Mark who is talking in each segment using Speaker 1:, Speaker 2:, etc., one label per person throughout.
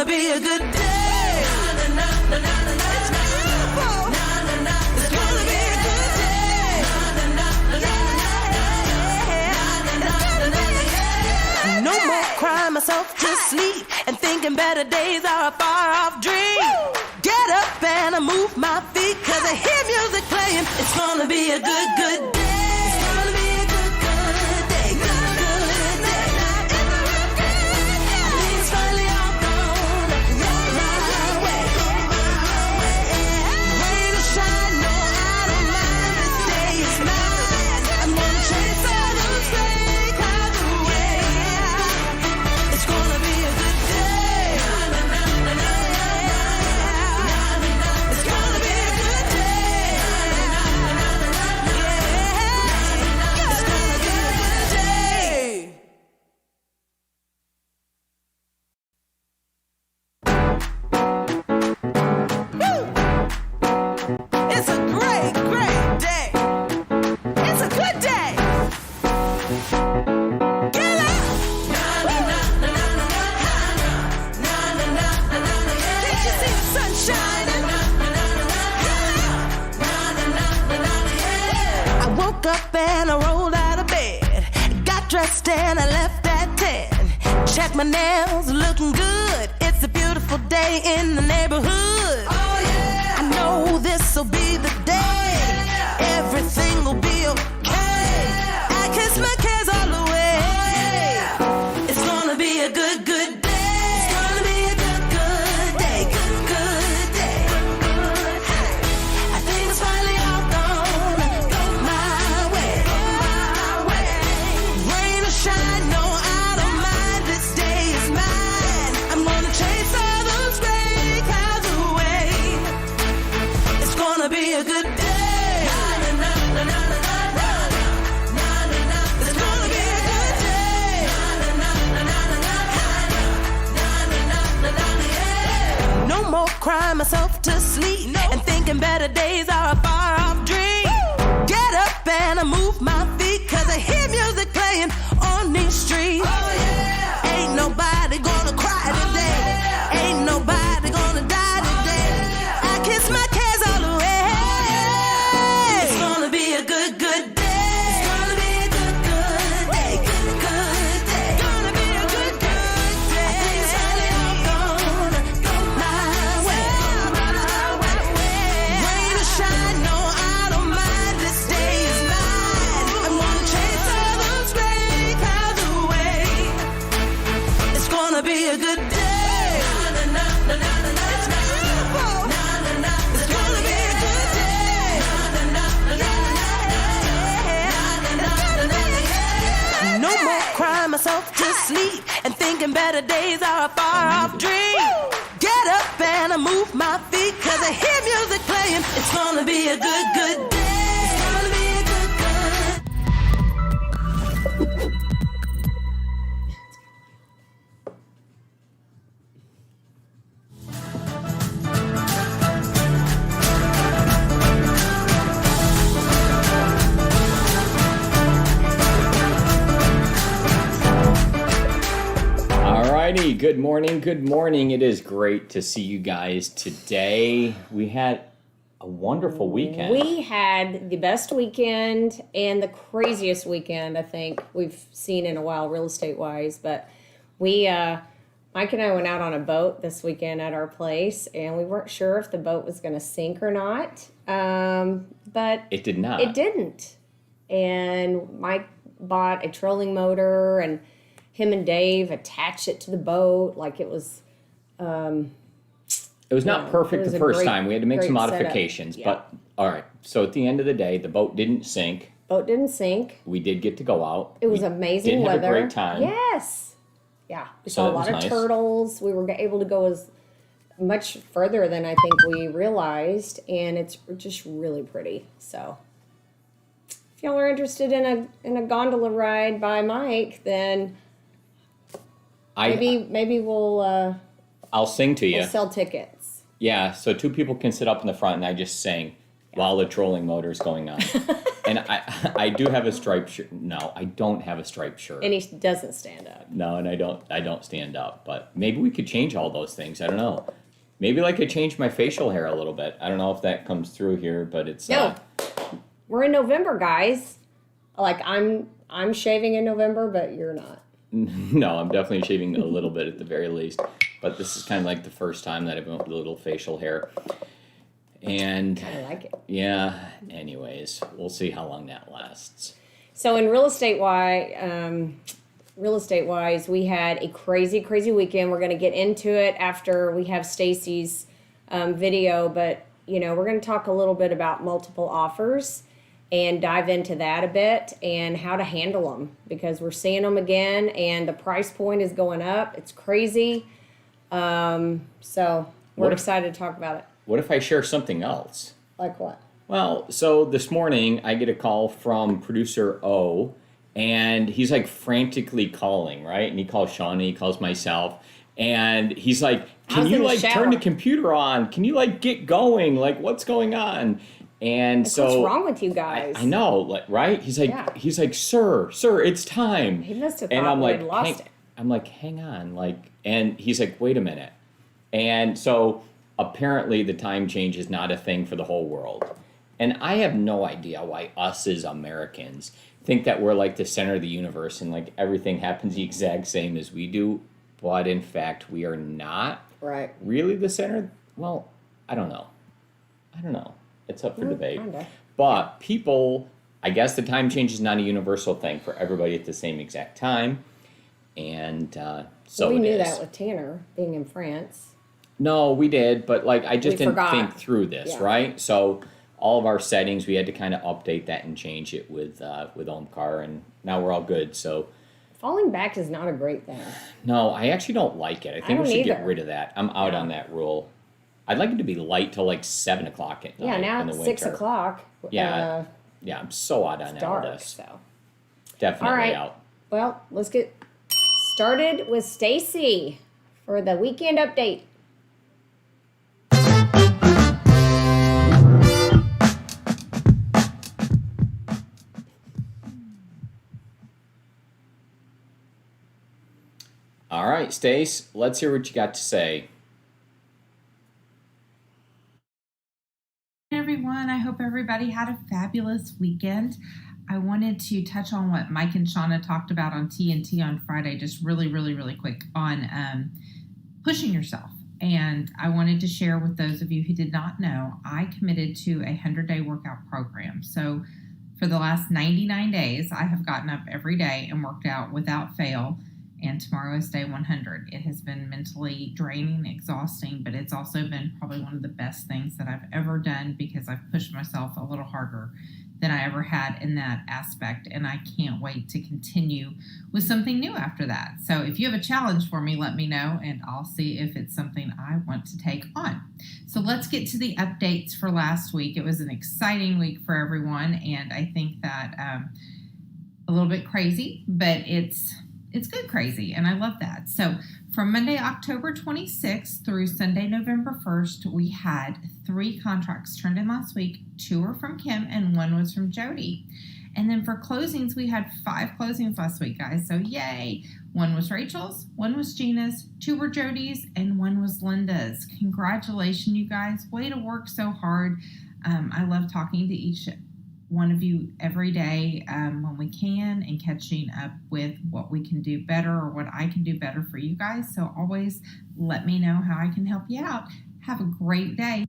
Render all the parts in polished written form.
Speaker 1: gonna be a good day. It's beautiful. It's gonna be a good day. No more crying myself to sleep and thinking better days are a far-off dream. Get up and I move my feet 'cause I hear music playing. It's gonna be a good, good day. It's gonna be a good, good day. Good, good day. It's finally all gonna go my way. Rain or shine, no, I don't mind. This day is mine. I'm gonna chase all those gray clouds away. It's gonna be a good day. It's gonna be a good day. It's gonna be a good day. Woo! It's a great, great day. It's a good day. Get up! Can't you see the sun shining? I woke up and I rolled out of bed. Got dressed and I left at 10. Checked my nails, looking good. It's a beautiful day in the neighborhood. Oh yeah! I know this'll be the day. Everything will be okay. I kiss my cares all away. It's gonna be a good, good day. It's gonna be a good, good day. Good, good day. I think it's finally all gonna go my way. Rain or shine, no, I don't mind. This day is mine. I'm gonna chase all those gray clouds away. It's gonna be a good day. It's gonna be a good day. No more crying myself to sleep and thinking better days are a far-off dream. Get up and I move my feet 'cause I hear music playing on these streets. Ain't nobody gonna cry today. Ain't nobody gonna die today. I kiss my cares all away. It's gonna be a good, good day. It's gonna be a good, good day. Good, good day. Gonna be a good, good day. I think it's finally all gonna go my way. Rain or shine, no, I don't mind. This day is mine. I'm gonna chase all those gray clouds away. It's gonna be a good day. It's beautiful. It's gonna be a good day. No more crying myself to sleep and thinking better days are a far-off dream. Get up and I move my feet 'cause I hear music playing. It's gonna be a good, good day. It's gonna be a good, good.
Speaker 2: Alrighty, good morning, good morning. It is great to see you guys today. We had a wonderful weekend.
Speaker 3: We had the best weekend and the craziest weekend I think we've seen in a while, real estate wise. But we, Mike and I went out on a boat this weekend at our place, and we weren't sure if the boat was going to sink or not. But
Speaker 2: It did not.
Speaker 3: it didn't. And Mike bought a trolling motor, and him and Dave attached it to the boat like it was.
Speaker 2: It was not perfect
Speaker 3: it was
Speaker 2: the
Speaker 3: a
Speaker 2: first
Speaker 3: great-
Speaker 2: time. We had to make some
Speaker 3: great setup.
Speaker 2: modifications.
Speaker 3: Yeah.
Speaker 2: But, all right. So at the end of the day, the boat didn't sink.
Speaker 3: Boat didn't sink.
Speaker 2: We did get to go out.
Speaker 3: It was
Speaker 2: We
Speaker 3: amazing
Speaker 2: did
Speaker 3: weather.
Speaker 2: have a great time.
Speaker 3: Yes. Yeah. We
Speaker 2: So
Speaker 3: saw a
Speaker 2: that was
Speaker 3: lot of
Speaker 2: nice.
Speaker 3: turtles. We were able to go as much further than I think we realized, and it's just really pretty. So if y'all are interested in a gondola ride by Mike, then maybe we'll
Speaker 2: I'll sing to you.
Speaker 3: sell tickets.
Speaker 2: Yeah, so two people can sit up in the front, and I just sang while the trolling motor is going on. And I do have a striped shirt. No, I don't have a striped shirt.
Speaker 3: And he doesn't stand up.
Speaker 2: No, and I don't stand up. But maybe we could change all those things. I don't know. Maybe like I changed my facial hair a little bit. I don't know if that comes through here, but it's
Speaker 3: No. We're in November, guys. Like I'm shaving in November, but you're not.
Speaker 2: No, I'm definitely shaving a little bit at the very least. But this is kind of like the first time that I've went with a little facial hair. And
Speaker 3: I like it.
Speaker 2: Yeah, anyways, we'll see how long that lasts.
Speaker 3: So in real estate wise, we had a crazy weekend. We're going to get into it after we have Stacey's video, but we're going to talk a little bit about multiple offers and dive into that a bit and how to handle them, because we're seeing them again and the price point is going up. It's crazy. So we're excited to talk about it.
Speaker 2: What if I share something else?
Speaker 3: Like what?
Speaker 2: Well, so this morning I get a call from producer O, and he's like frantically calling, right? And he calls Shana, he calls myself, and he's like, can you like turn the computer on? Can you like get going? Like, what's going on? And so
Speaker 3: what's wrong with you guys?
Speaker 2: I know, like, right? He's like, sir, it's time.
Speaker 3: He must have
Speaker 2: and
Speaker 3: thought
Speaker 2: I'm
Speaker 3: we
Speaker 2: like,
Speaker 3: had lost it.
Speaker 2: I'm like, hang on, like, and he's like, wait a minute. And so apparently the time change is not a thing for the whole world. And I have no idea why us as Americans think that we're like the center of the universe and like everything happens the exact same as we do. But in fact, we are not really the center. Well, I don't know. It's up for debate.
Speaker 3: Kinda.
Speaker 2: But people, I guess the time change is not a universal thing for everybody at the same exact time. And so
Speaker 3: we
Speaker 2: it
Speaker 3: knew
Speaker 2: is.
Speaker 3: that with Tanner being in France.
Speaker 2: No, we did, but like I just didn't
Speaker 3: forgot.
Speaker 2: think through this, right? So all of our settings, we had to kind of update that and change it with OMCAR, and now we're all good. So
Speaker 3: falling back is not a great thing.
Speaker 2: no, I actually don't like it. I think
Speaker 3: don't
Speaker 2: we should get
Speaker 3: either.
Speaker 2: rid of that. I'm out on that rule. I'd like it to be light till like 7 o'clock at night.
Speaker 3: Yeah, now
Speaker 2: in the
Speaker 3: it's
Speaker 2: winter.
Speaker 3: 6 o'clock.
Speaker 2: Yeah, yeah, I'm so out on
Speaker 3: Dark,
Speaker 2: all this.
Speaker 3: so.
Speaker 2: Definitely
Speaker 3: All right.
Speaker 2: out.
Speaker 3: Well, let's get started with Stacey for the weekend update.
Speaker 2: All right, Stace, let's hear what you got to say.
Speaker 4: Hey everyone, I hope everybody had a fabulous weekend. I wanted to touch on what Mike and Shana talked about on TNT on Friday, just really quick on pushing yourself. And I wanted to share with those of you who did not know, I committed to a 100-day workout program. So for the last 99 days, I have gotten up every day and worked out without fail. And tomorrow is day 100. It has been mentally draining, exhausting, but it's also been probably one of the best things that I've ever done because I've pushed myself a little harder than I ever had in that aspect. And I can't wait to continue with something new after that. So if you have a challenge for me, let me know and I'll see if it's something I want to take on. So let's get to the updates for last week. It was an exciting week for everyone. And I think that a little bit crazy, but it's good crazy, and I love that. So from Monday, October 26th through Sunday, November 1st, we had 3 contracts turned in last week. 2 were from Kim, and 1 was from Jody. And then for closings, we had 5 closings last week, guys. So yay! 1 was Rachel's, 1 was Gina's, 2 were Jody's, and 1 was Linda's. Congratulations, you guys. Way to work so hard. I love talking to each one of you every day when we can and catching up with what we can do better or what I can do better for you guys. So always let me know how I can help you out. Have a great day.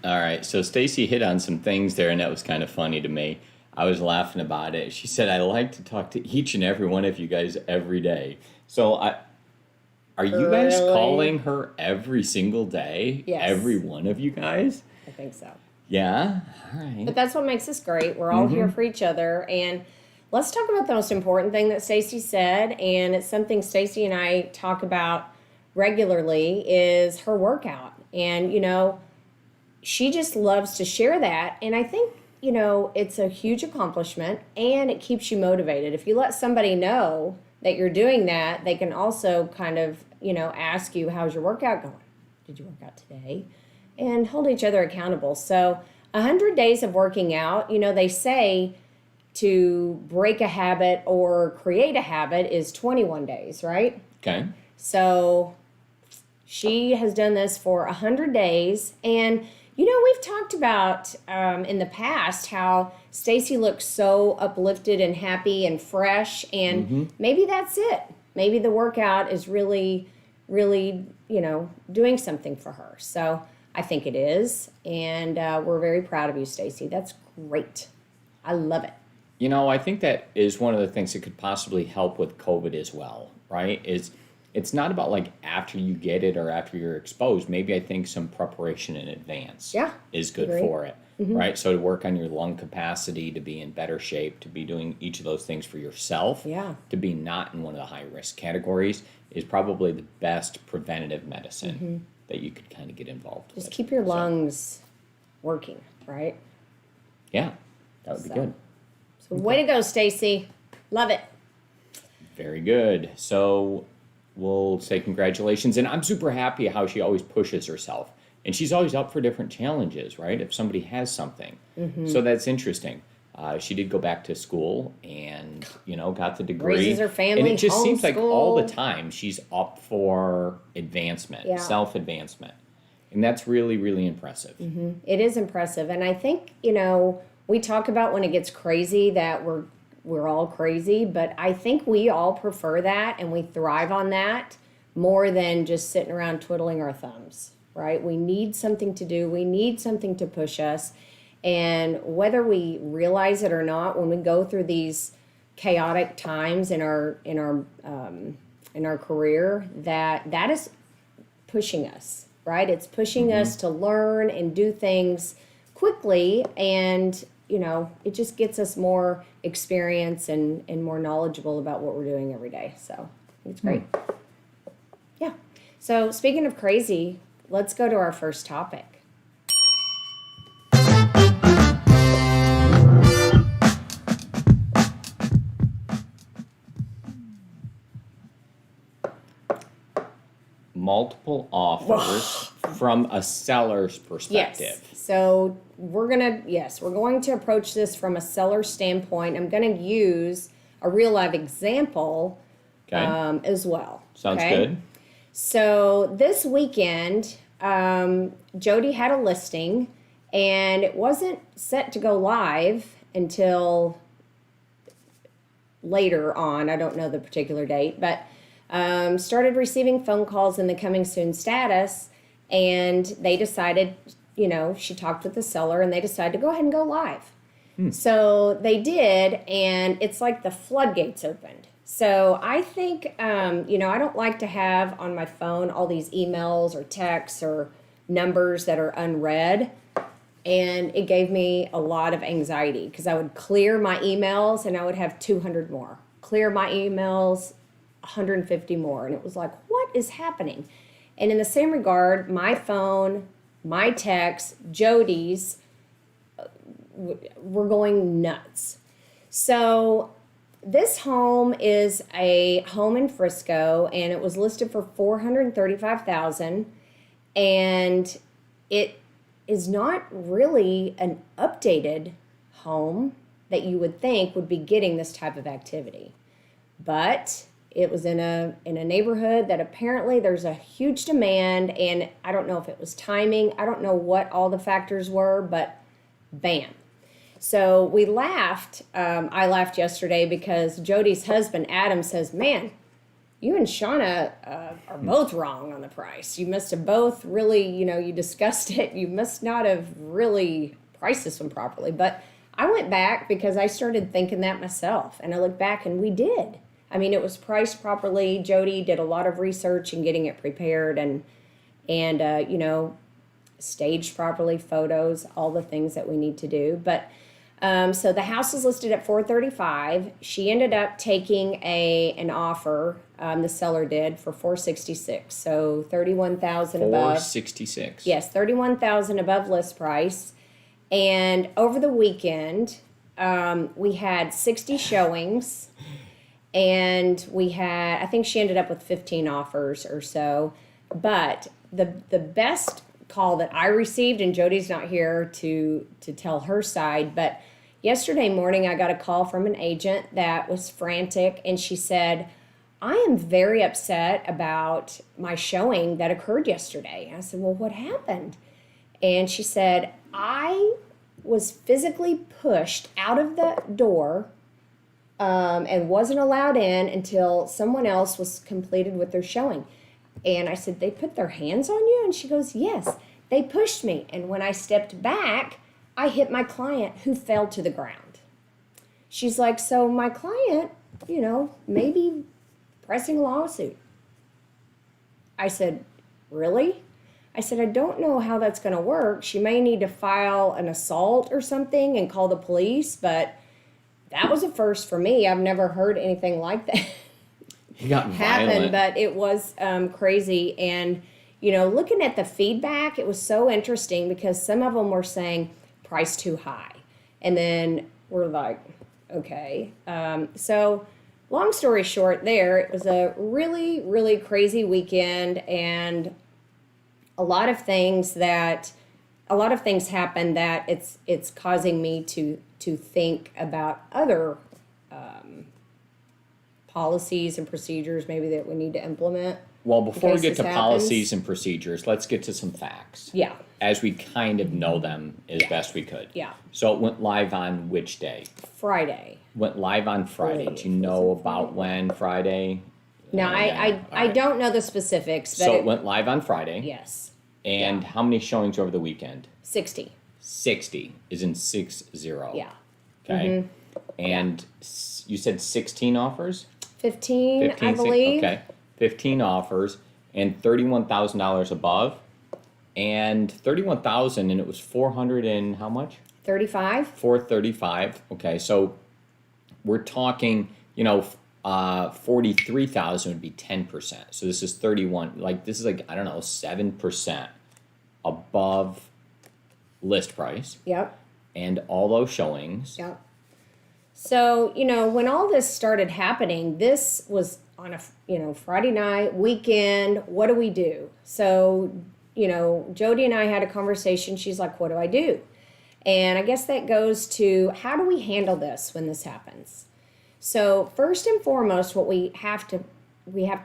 Speaker 2: All right, so Stacey hit on some things there, and that was kind of funny to me. I was laughing about it. She said, I like to talk to each and every one of you guys every day. So are you guys calling her every single day?
Speaker 3: Yes.
Speaker 2: Every one of you guys?
Speaker 3: I think so.
Speaker 2: Yeah? All right.
Speaker 3: But that's what makes us great. We're all here for each other. And let's talk about the most important thing that Stacey said, and it's something Stacey and I talk about regularly, is her workout. And, she just loves to share that. And I think, it's a huge accomplishment, and it keeps you motivated. If you let somebody know that you're doing that, they can also kind of, ask you, how's your workout going? Did you work out today? and hold each other accountable. So 100 days of working out, they say to break a habit or create a habit is 21 days, right?
Speaker 2: Okay.
Speaker 3: So she has done this for 100 days. And, we've talked about in the past how Stacey looks so uplifted and happy and fresh. And maybe that's it. Maybe the workout is really, really, doing something for her. So I think it is. And we're very proud of you, Stacey. That's great. I love it.
Speaker 2: I think that is one of the things that could possibly help with COVID as well, right? It's not about like after you get it or after you're exposed. Maybe I think some preparation in advance is good for it, right? So to work on your lung capacity, to be in better shape, to be doing each of those things for yourself, to be not in one of the high risk categories is probably the best preventative medicine that you could kind of get involved with.
Speaker 3: Just keep your lungs working, right?
Speaker 2: Yeah, that would be good.
Speaker 3: So way to go, Stacey. Love it.
Speaker 2: Very good. So we'll say congratulations. And I'm super happy how she always pushes herself. And she's always up for different challenges, right? If somebody has something. So that's interesting. She did go back to school and, got the degree.
Speaker 3: Raises her family,
Speaker 2: and it just seems like all the
Speaker 3: homeschool.
Speaker 2: time she's up for advancement, self-advancement. And that's really, really impressive.
Speaker 3: It is impressive. And I think, we talk about when it gets crazy that we're all crazy, but I think we all prefer that and we thrive on that more than just sitting around twiddling our thumbs, right? We need something to do. We need something to push us. And whether we realize it or not, when we go through these chaotic times in our career, that is pushing us, right? It's pushing us to learn and do things quickly, and it just gets us more experience and more knowledgeable about what we're doing every day. So it's great. Yeah. So speaking of crazy, let's go to our first topic.
Speaker 2: Multiple offers from a seller's perspective.
Speaker 3: Yes. So we're going to approach this from a seller standpoint. I'm going to use a real life example as well.
Speaker 2: Sounds good.
Speaker 3: So this weekend, Jody had a listing, and it wasn't set to go live until later on. I don't know the particular date, but started receiving phone calls in the coming soon status, and they decided, she talked with the seller and they decided to go ahead and go live. So they did, and it's like the floodgates opened. So I think, I don't like to have on my phone all these emails or texts or numbers that are unread. And it gave me a lot of anxiety because I would clear my emails and I would have 200 more. Clear my emails, 150 more. And it was like, what is happening? And in the same regard, my phone, my text, Jody's, were going nuts. So this home is a home in Frisco, and it was listed for $435,000, and it is not really an updated home that you would think would be getting this type of activity. But it was in a neighborhood that apparently there's a huge demand, and I don't know if it was timing. I don't know what all the factors were, but bam. So we laughed. I laughed yesterday because Jody's husband, Adam, says, man, you and Shana are both wrong on the price. You must have both really, you discussed it. You must not have really priced this one properly. But I went back because I started thinking that myself. And I looked back and we did. I mean, it was priced properly. Jody did a lot of research in getting it prepared and staged properly, photos, all the things that we need to do. But so the house is listed at $435,000. She ended up taking an offer. The seller did for $466,000. So $31,000 above.
Speaker 2: $466,000.
Speaker 3: Yes, $31,000 above list price. And over the weekend, we had 60 showings, and I think she ended up with 15 offers or so. But the best call that I received, and Jody's not here to tell her side, but yesterday morning I got a call from an agent that was frantic, and she said, I am very upset about my showing that occurred yesterday. I said, well, what happened? And she said, I was physically pushed out of the door and wasn't allowed in until someone else was completed with their showing. And I said, they put their hands on you? And she goes, yes, they pushed me. And when I stepped back, I hit my client who fell to the ground. She's like, so my client, maybe pressing a lawsuit. I said, really? I said, I don't know how that's going to work. She may need to file an assault or something and call the police, but that was a first for me. I've never heard anything like that
Speaker 2: He got
Speaker 3: happen,
Speaker 2: violent.
Speaker 3: but it was crazy. And, looking at the feedback, it was so interesting because some of them were saying price too high. And then we're like, okay. So long story short there, it was a really, really crazy weekend, and a lot of things happen that it's causing me to think about other policies and procedures maybe that we need to implement.
Speaker 2: Well, before we
Speaker 3: case
Speaker 2: get
Speaker 3: this
Speaker 2: to
Speaker 3: happens.
Speaker 2: policies and procedures, let's get to some facts.
Speaker 3: Yeah.
Speaker 2: As we kind of know them as best we could.
Speaker 3: Yeah.
Speaker 2: So it went live on which day?
Speaker 3: Friday.
Speaker 2: Went live on Friday.
Speaker 3: Believe.
Speaker 2: Do you know
Speaker 3: Was it
Speaker 2: about when Friday?
Speaker 3: Now,
Speaker 2: Yeah.
Speaker 3: I don't know the specifics, but
Speaker 2: So it went live on Friday.
Speaker 3: yes,
Speaker 2: And how many showings over the weekend?
Speaker 3: 60.
Speaker 2: 60 is in 60.
Speaker 3: Yeah.
Speaker 2: Okay. And you said 16 offers?
Speaker 3: 15, I believe.
Speaker 2: Okay. 15 offers and $31,000 above. And 31,000, and it was 400 and how much?
Speaker 3: 35.
Speaker 2: 435. Okay, so we're talking, 43,000 would be 10%. So this is 31. This is I don't know, 7% above list price.
Speaker 3: Yep.
Speaker 2: And all those showings.
Speaker 3: Yep. So, when all this started happening, this was on a, Friday night, weekend. What do we do? So, Jody and I had a conversation. She's like, what do I do? And I guess that goes to how do we handle this when this happens? So first and foremost, what we have to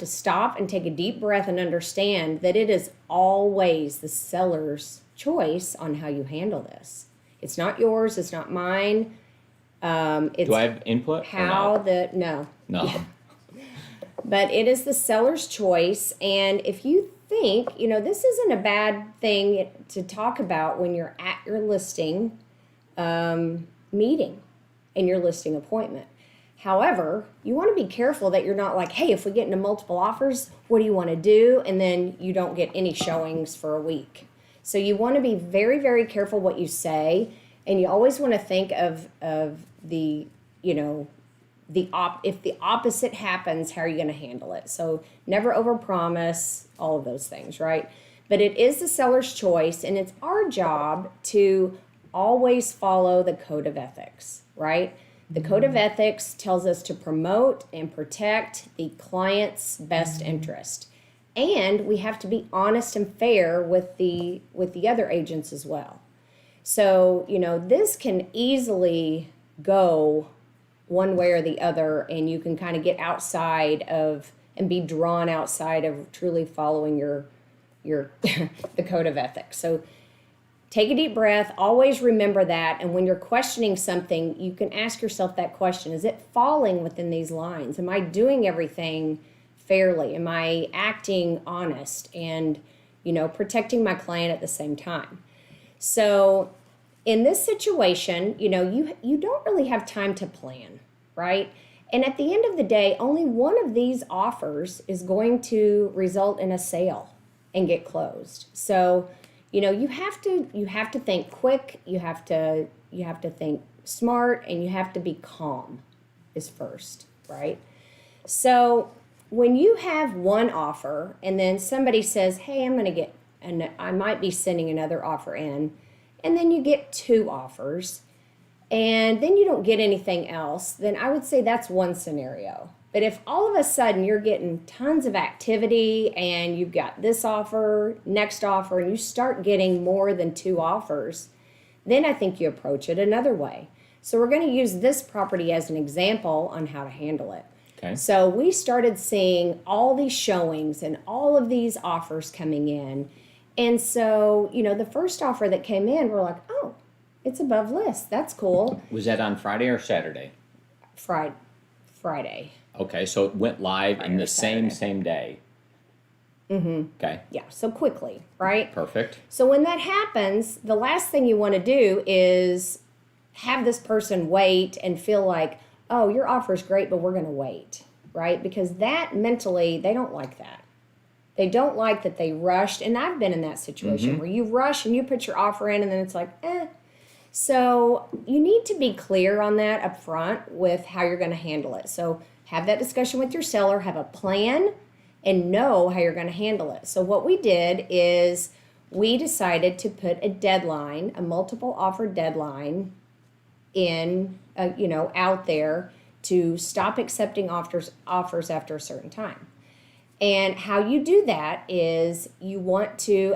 Speaker 3: stop and take a deep breath and understand that it is always the seller's choice on how you handle this. It's not yours. It's not mine. It's
Speaker 2: Do I have input?
Speaker 3: how
Speaker 2: No.
Speaker 3: But it is the seller's choice. And if you think, this isn't a bad thing to talk about when you're at your listing meeting and your listing appointment. However, you want to be careful that you're not like, hey, if we get into multiple offers, what do you want to do? And then you don't get any showings for a week. So you want to be very, very careful what you say. And you always want to think of the, if the opposite happens, how are you going to handle it? So never overpromise, all of those things, right? But it is the seller's choice, and it's our job to always follow the code of ethics, right? The code of ethics tells us to promote and protect the client's best interest. And we have to be honest and fair with the other agents as well. So, this can easily go one way or the other, and you can kind of get outside of and be drawn outside of truly following your the code of ethics. So take a deep breath, always remember that, and when you're questioning something, you can ask yourself that question: is it falling within these lines? Am I doing everything fairly? Am I acting honest and, protecting my client at the same time? So in this situation, you don't really have time to plan, right? And at the end of the day, only one of these offers is going to result in a sale and get closed. So, you have to think quick, you have to think smart, and you have to be calm is first, right? So when you have one offer and then somebody says, hey, I might be sending another offer in, and then you get two offers, and then you don't get anything else, then I would say that's one scenario. But if all of a sudden you're getting tons of activity and you've got this offer, next offer, and you start getting more than 2 offers, then I think you approach it another way. So we're going to use this property as an example on how to handle it.
Speaker 2: Okay.
Speaker 3: So we started seeing all these showings and all of these offers coming in. And so, the first offer that came in, we're like, oh, it's above list. That's cool.
Speaker 2: Was that on Friday or Saturday?
Speaker 3: Friday.
Speaker 2: Okay, so it went live in the same day.
Speaker 3: Mm-hmm.
Speaker 2: Okay.
Speaker 3: Yeah, so quickly, right?
Speaker 2: Perfect.
Speaker 3: So when that happens, the last thing you want to do is have this person wait and feel like, oh, your offer is great, but we're going to wait, right? Because that mentally, they don't like that. They don't like that they rushed. And I've been in that situation where you rush and you put your offer in and then it's like, eh. So you need to be clear on that up front with how you're going to handle it. So have that discussion with your seller, have a plan, and know how you're going to handle it. So what we did is we decided to put a deadline, a multiple offer deadline in, out there to stop accepting offers after a certain time. And how you do that is you want to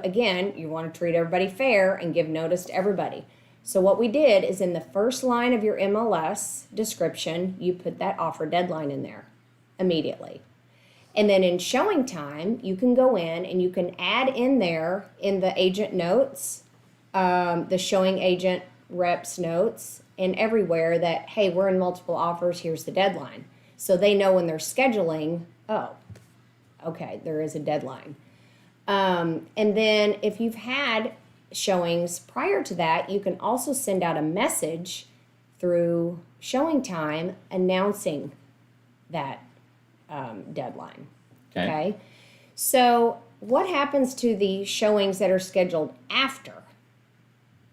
Speaker 3: treat everybody fair and give notice to everybody. So what we did is in the first line of your MLS description, you put that offer deadline in there immediately. And then in showing time, you can go in and you can add in there in the agent notes, the showing agent reps notes, and everywhere that, hey, we're in multiple offers, here's the deadline. So they know when they're scheduling, oh, okay, there is a deadline. And then if you've had showings prior to that, you can also send out a message through showing time announcing that deadline. Okay. So what happens to the showings that are scheduled after,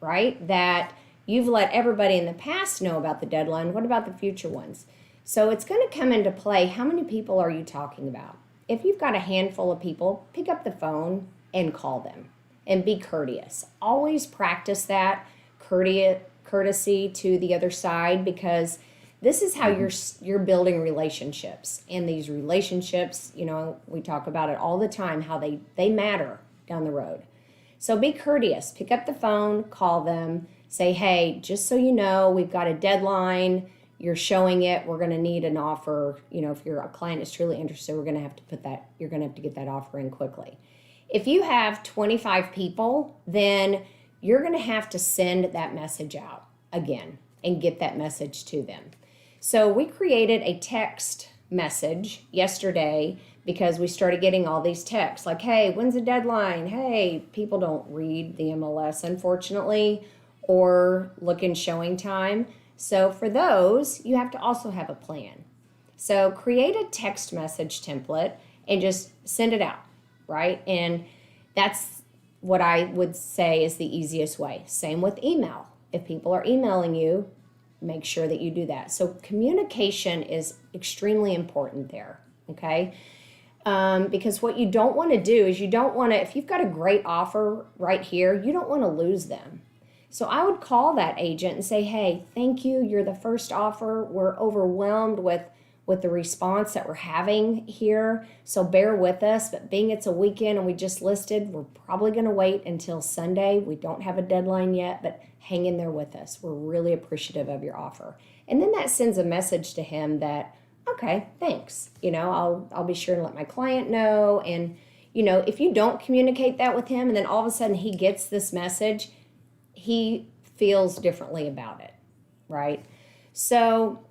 Speaker 3: right? That you've let everybody in the past know about the deadline. What about the future ones? So it's going to come into play. How many people are you talking about? If you've got a handful of people, pick up the phone and call them and be courteous. Always practice that courtesy to the other side, because this is how you're building relationships. And these relationships, we talk about it all the time, how they matter down the road. So be courteous. Pick up the phone, call them, say, hey, just so you know, we've got a deadline. You're showing it. We're going to need an offer. If your client is truly interested, we're going to have to you're going to have to get that offer in quickly. If you have 25 people, then you're going to have to send that message out again and get that message to them. So we created a text message yesterday because we started getting all these texts like, hey, when's the deadline? Hey, people don't read the MLS, unfortunately, or look in showing time. So for those, you have to also have a plan. So create a text message template and just send it out, right? And that's what I would say is the easiest way. Same with email. If people are emailing you, make sure that you do that. So communication is extremely important there, okay? Because what you don't want to do is if you've got a great offer right here, you don't want to lose them. So I would call that agent and say, hey, thank you. You're the first offer. We're overwhelmed with the response that we're having here. So bear with us. But being it's a weekend and we just listed, we're probably going to wait until Sunday. We don't have a deadline yet, but hang in there with us. We're really appreciative of your offer. And then that sends a message to him that, okay, thanks. I'll be sure to let my client know. And, if you don't communicate that with him and then all of a sudden he gets this message, he feels differently about it, right? So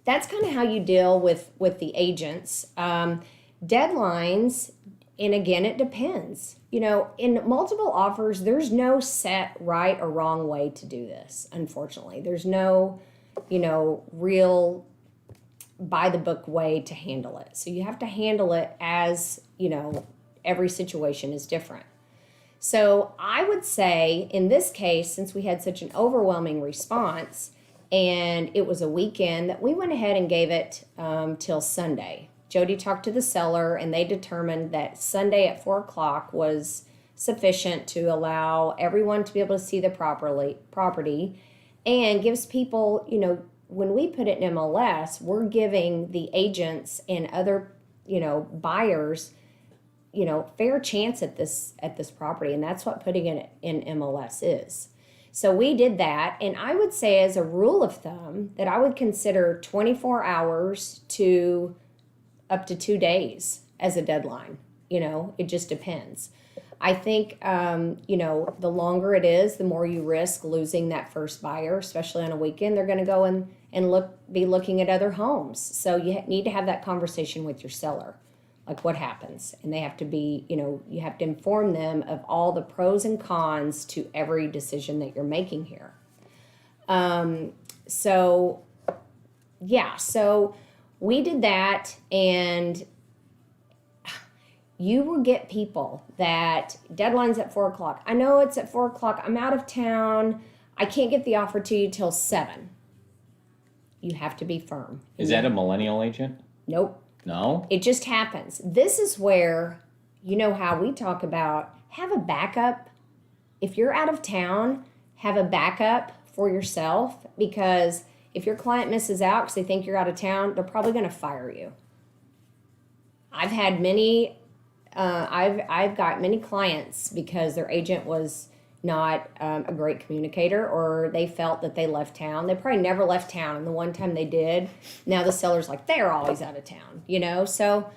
Speaker 3: that's kind of how you deal with the agents. Deadlines, and again, it depends. In multiple offers, there's no set right or wrong way to do this, unfortunately. There's no, real by-the-book way to handle it. So you have to handle it as, every situation is different. So I would say in this case, since we had such an overwhelming response and it was a weekend, that we went ahead and gave it till Sunday. Jody talked to the seller and they determined that Sunday at 4:00 was sufficient to allow everyone to be able to see the property and gives people, when we put it in MLS, we're giving the agents and other, buyers, fair chance at this property, and that's what putting it in MLS is. So we did that, and I would say as a rule of thumb that I would consider 24 hours to up to 2 days as a deadline. It just depends. I think, the longer it is, the more you risk losing that first buyer, especially on a weekend. They're going to go and be looking at other homes. So you need to have that conversation with your seller, like what happens. And they have to be, you have to inform them of all the pros and cons to every decision that you're making here. So we did that, and you will get people that deadline's at 4:00. I know it's at 4:00. I'm out of town. I can't get the offer to you till 7. You have to be firm.
Speaker 2: Is that a millennial agent?
Speaker 3: Nope.
Speaker 2: No?
Speaker 3: It just happens. This is where, how we talk about have a backup. If you're out of town, have a backup for yourself, because if your client misses out because they think you're out of town, they're probably going to fire you. I've had many, I've got many clients because their agent was not a great communicator, or they felt that they left town. They probably never left town, and the one time they did, now the seller's like, they're always out of town, So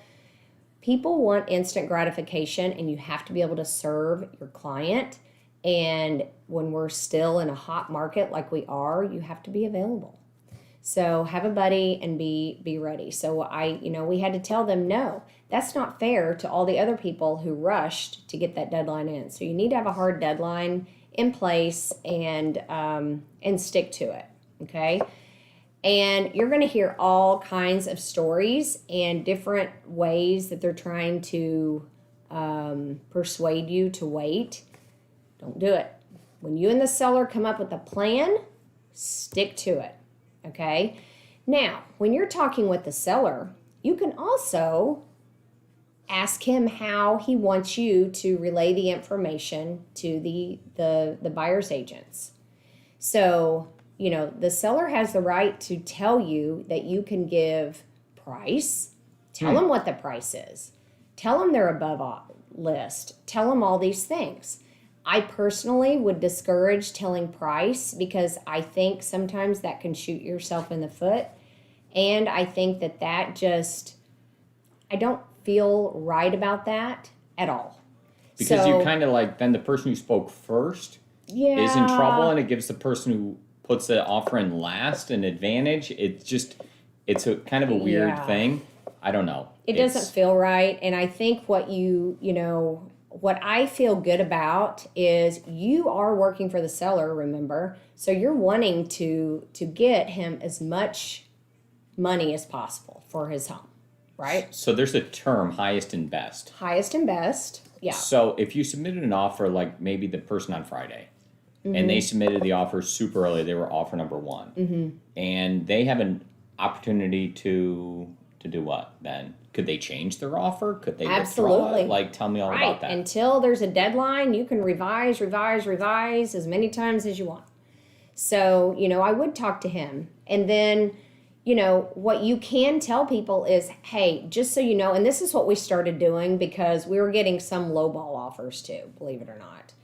Speaker 3: people want instant gratification, and you have to be able to serve your client. And when we're still in a hot market like we are, you have to be available. So have a buddy and be ready. So we had to tell them, no, that's not fair to all the other people who rushed to get that deadline in. So you need to have a hard deadline in place and stick to it. Okay. And you're going to hear all kinds of stories and different ways that they're trying to persuade you to wait. Don't do it. When you and the seller come up with a plan, stick to it. Okay. Now, when you're talking with the seller, you can also ask him how he wants you to relay the information to the buyer's agents. So, the seller has the right to tell you that you can give price. Tell them what the price is. Tell them they're above list. Tell them all these things. I personally would discourage telling price, because I think sometimes that can shoot yourself in the foot. And I think that I don't feel right about that at all.
Speaker 2: Because you kind of then the person who spoke first is in trouble, and it gives the person who puts the offer in last an advantage. It's a kind of a weird thing. I don't know.
Speaker 3: It doesn't feel right. And I think what what I feel good about is you are working for the seller, remember? So you're wanting to get him as much money as possible for his home, right?
Speaker 2: So there's a term, highest and best.
Speaker 3: Highest and best, yeah.
Speaker 2: So if you submitted an offer, like maybe the person on Friday, and they submitted the offer super early, they were offer number 1, and they have an opportunity to do what then? Could they change their offer? Could they withdraw it? Tell me all about that.
Speaker 3: Until there's a deadline, you can revise as many times as you want. So, I would talk to him. And then, what you can tell people is, hey, just so you know, and this is what we started doing because we were getting some lowball offers too, believe it or not.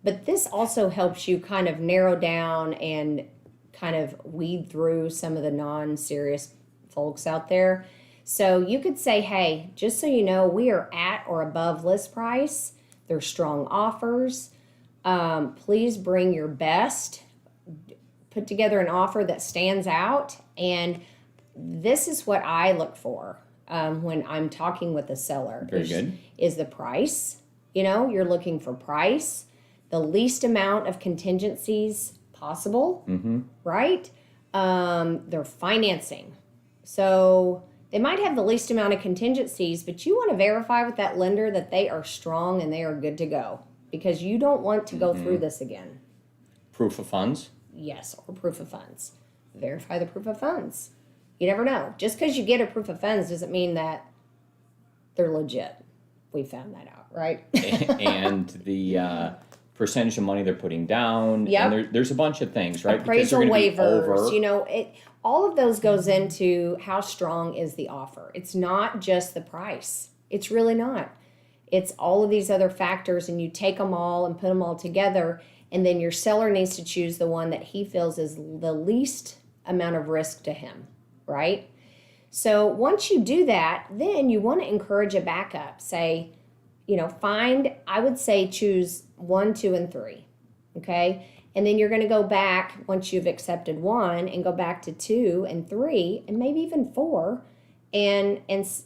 Speaker 3: But this also helps you kind of narrow down and kind of weed through some of the non-serious folks out there. So you could say, hey, just so you know, we are at or above list price. They're strong offers. Please bring your best. Put together an offer that stands out. And this is what I look for when I'm talking with a seller.
Speaker 2: Very good.
Speaker 3: Is the price. You're looking for price, the least amount of contingencies possible, right? Their financing. So they might have the least amount of contingencies, but you want to verify with that lender that they are strong and they are good to go, because you don't want to go through this again.
Speaker 2: Proof of funds?
Speaker 3: Yes, or proof of funds. Verify the proof of funds. You never know. Just because you get a proof of funds doesn't mean that they're legit. We found that out, right?
Speaker 2: And percentage of money they're putting down.
Speaker 3: Yep.
Speaker 2: And there's a bunch of things, right?
Speaker 3: Appraisal
Speaker 2: Because they're gonna
Speaker 3: waivers,
Speaker 2: be over.
Speaker 3: all of those goes into how strong is the offer. It's not just the price. It's really not. It's all of these other factors, and you take them all and put them all together, and then your seller needs to choose the one that he feels is the least amount of risk to him, right? So once you do that, then you want to encourage a backup. Say, I would say choose 1, 2, and 3, okay? And then you're going to go back once you've accepted 1 and go back to 2 and 3 and maybe even 4 and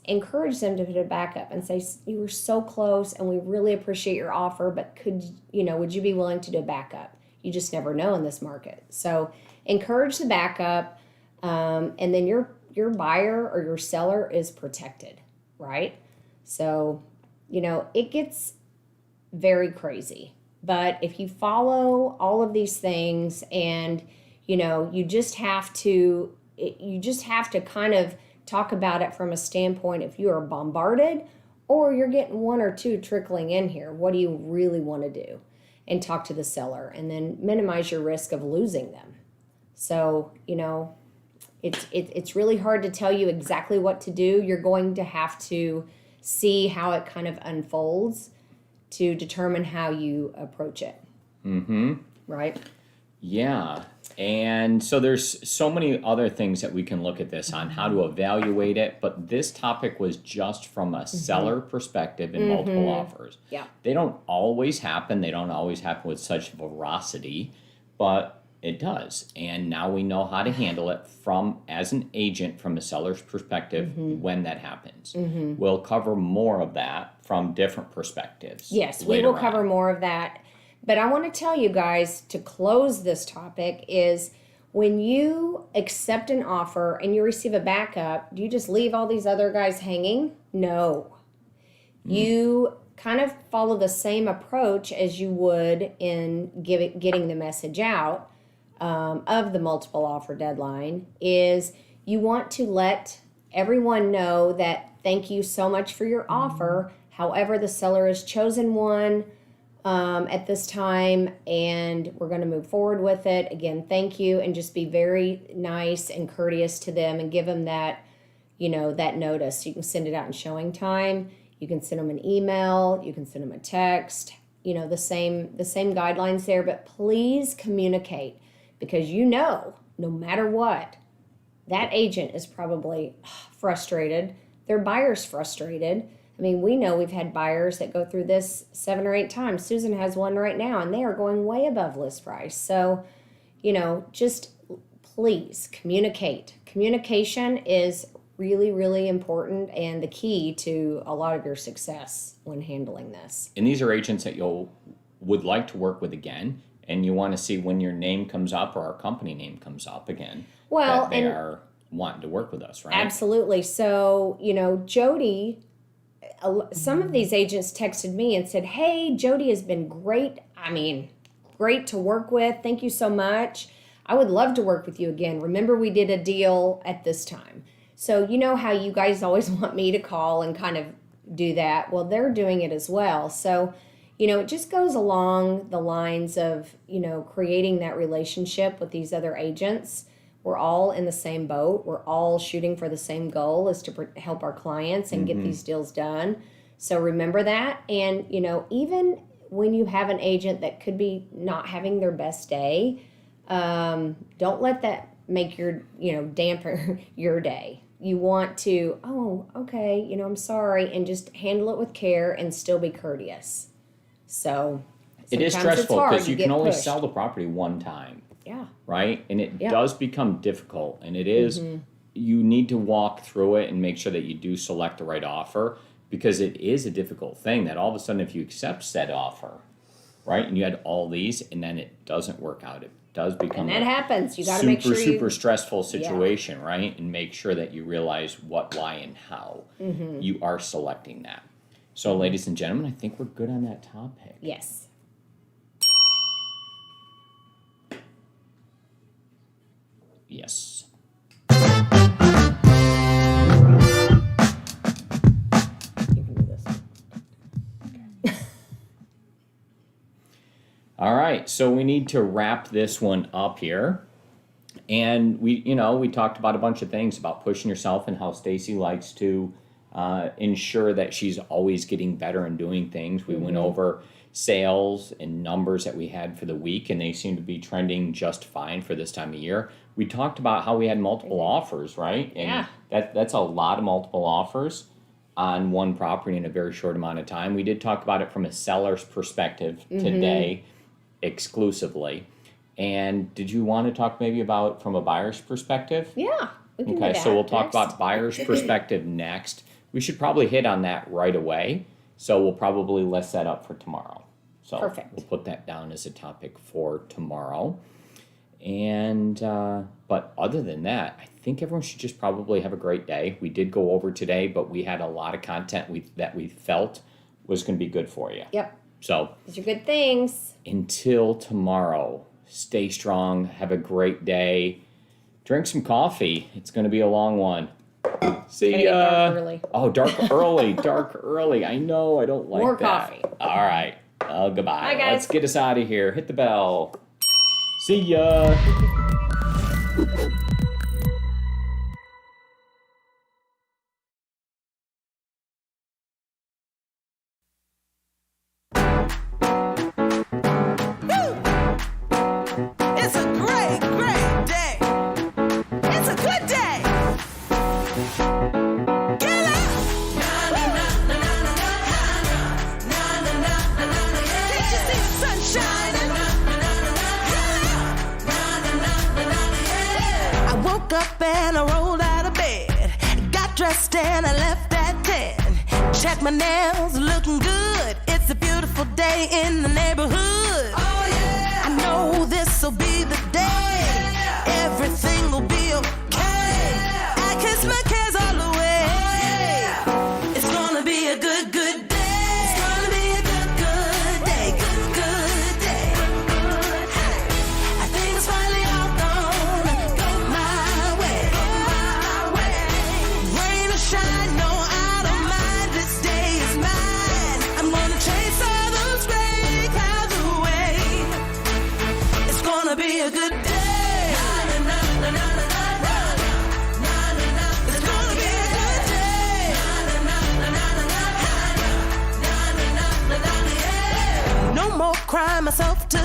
Speaker 3: encourage them to put it back up and say, you were so close and we really appreciate your offer, but would you be willing to do a backup? You just never know in this market. So encourage the backup, and then your buyer or your seller is protected, right? So, it gets very crazy. But if you follow all of these things and, you just have to kind of talk about it from a standpoint if you are bombarded or you're getting 1 or 2 trickling in here, what do you really want to do? And talk to the seller and then minimize your risk of losing them. So, it's really hard to tell you exactly what to do. You're going to have to see how it kind of unfolds to determine how you approach it.
Speaker 2: Mm-hmm.
Speaker 3: Right?
Speaker 2: Yeah. And so there's so many other things that we can look at this on, how to evaluate it. But this topic was just from a seller perspective in multiple offers.
Speaker 3: Yeah.
Speaker 2: They don't always happen. They don't always happen with such veracity, but it does. And now we know how to handle it as an agent from a seller's perspective when that happens. We'll cover more of that from different perspectives.
Speaker 3: Yes, we will cover more of that. But I want to tell you guys, to close this topic, is when you accept an offer and you receive a backup, do you just leave all these other guys hanging? No. You kind of follow the same approach as you would in getting the message out of the multiple offer deadline. Is you want to let everyone know that thank you so much for your offer. However, the seller has chosen one at this time, and we're going to move forward with it. Again, thank you, and just be very nice and courteous to them and give them that, that notice. You can send it out in showing time. You can send them an email. You can send them a text. The same guidelines there, but please communicate, because no matter what, that agent is probably frustrated. Their buyer's frustrated. I mean, we know we've had buyers that go through this 7 or 8 times. Susan has one right now, and they are going way above list price. So, just please communicate. Communication is really, really important and the key to a lot of your success when handling this.
Speaker 2: And these are agents that would like to work with again, and you want to see when your name comes up or our company name comes up again, that they are wanting to work with us, right?
Speaker 3: Absolutely. So, Jody, some of these agents texted me and said, hey, Jody has been great. I mean, great to work with. Thank you so much. I would love to work with you again. Remember, we did a deal at this time. So you know how you guys always want me to call and kind of do that. Well, they're doing it as well. So, it just goes along the lines of, creating that relationship with these other agents. We're all in the same boat. We're all shooting for the same goal, is to help our clients and get these deals done. So remember that. And, even when you have an agent that could be not having their best day, don't let that make dampen your day. You want to, oh, okay, I'm sorry, and just handle it with care and still be courteous. So
Speaker 2: it is stressful because you can only sell the property one time.
Speaker 3: Yeah.
Speaker 2: Right? And it does become difficult, and it is, you need to walk through it and make sure that you do select the right offer, because it is a difficult thing that all of a sudden, if you accept said offer, right, and you had all these and then it doesn't work out, it does become
Speaker 3: and that happens. You got to make sure
Speaker 2: super stressful situation, right? And make sure that you realize what, why, and how you are selecting that. So, ladies and gentlemen, I think we're good on that topic.
Speaker 3: Yes.
Speaker 2: Yes.
Speaker 3: You can do this.
Speaker 2: All right, so we need to wrap this one up here. And we talked about a bunch of things about pushing yourself and how Stacey likes to ensure that she's always getting better and doing things. We went over sales and numbers that we had for the week, and they seem to be trending just fine for this time of year. We talked about how we had multiple offers, right? And that's a lot of multiple offers on one property in a very short amount of time. We did talk about it from a seller's perspective today exclusively. And did you want to talk maybe about from a buyer's perspective?
Speaker 3: Yeah, we can do
Speaker 2: Okay,
Speaker 3: that
Speaker 2: so we'll talk
Speaker 3: next.
Speaker 2: about buyer's perspective next. We should probably hit on that right away. So we'll probably list that up for tomorrow. So
Speaker 3: Perfect.
Speaker 2: we'll put that down as a topic for tomorrow. And but other than that, I think everyone should just probably have a great day. We did go over today, but we had a lot of content that we felt was going to be good for you.
Speaker 3: Yep,
Speaker 2: So
Speaker 3: those are good things.
Speaker 2: until tomorrow, stay strong, have a great day, drink some coffee. It's going to be a long one. See
Speaker 3: Gonna get dark early.
Speaker 2: Oh, dark early. I know, I don't like
Speaker 3: More
Speaker 2: that.
Speaker 3: coffee.
Speaker 2: All right. Oh, goodbye.
Speaker 3: Bye, guys.
Speaker 2: Let's get us out of here. Hit the bell. See ya.
Speaker 1: It's a great, great day. It's a good day. Get up. Can't you see the sun shining? I woke up and I rolled out of bed. Got dressed and I left at 10. Check my nails, looking good. It's a beautiful day in the neighborhood. Oh yeah. I know this'll be the day. Everything will be okay. I kiss my cares all away. It's gonna be a good, good day. It's gonna be a good, good day. Good, good day. I think it's finally all gonna go my way. Rain or shine, no, I don't mind. This day is mine. I'm gonna chase all those gray clouds away. It's gonna be a good day. It's gonna be a good day. No more crying myself to